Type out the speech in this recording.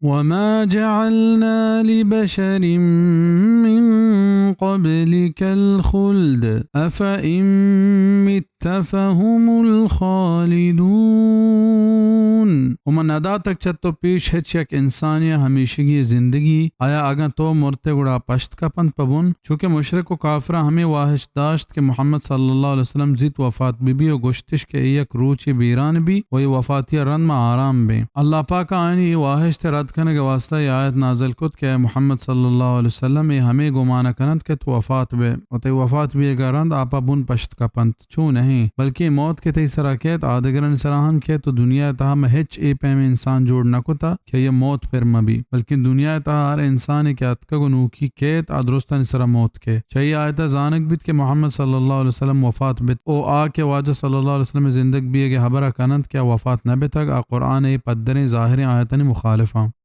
वमा जअलना लिबशरिन मिन क़ब्लिकल ख़ुल्द अफ़इन मित्त फ़हुमुल ख़ालिदून। उमन अदा तक चत्तो पेश है चक इंसानिया हमेशगी जिंदगी आया आगा तो मरते गुड़ा पश्त का पंत पबुन चूँकि मुशरिक व काफरा हमें वाहिश दाश्त के मोहम्मद सल्लल्लाहु अलैहि वसल्लम जित वफ़ात बीबी और गुश्तिश के एक रूची बीरान भी वही वफ़ातिया रन में आराम बे अल्लाह पाक आनी वाहिश ते रद करने के वास्ता ये आयत नाज़िल कुत के मोहम्मद सल्लल्लाहु अलैहि वसल्लम ये हमें गुमाना कनत के तो वफ़ात बे और ते वफ़ात भी एक रंद आपा बुन पश्त का पंत छू नहीं बल्कि मौत के ते सरा के आदगरन सराहन के तो दुनिया तहा में हिच ए पे में इंसान जोड़ न कुता कि ये मौत फिर मबी बल्कि दुनिया तहा हर इंसान के अतकगनु की केत आदरुस्तान सरा मौत के चाहिए आयत जानक बित के मोहम्मद सल्लल्लाहु अलैहि वसल्लम वफ़ात बित ओ आ के वाजा सल्लल्लाहु अलैहि वसल्लम जिंदगी भी के हबरा कनत क्या वफ़ात न बितक आ कुरान ए पद्दरे ज़ाहिर आयतन मुखालिफा।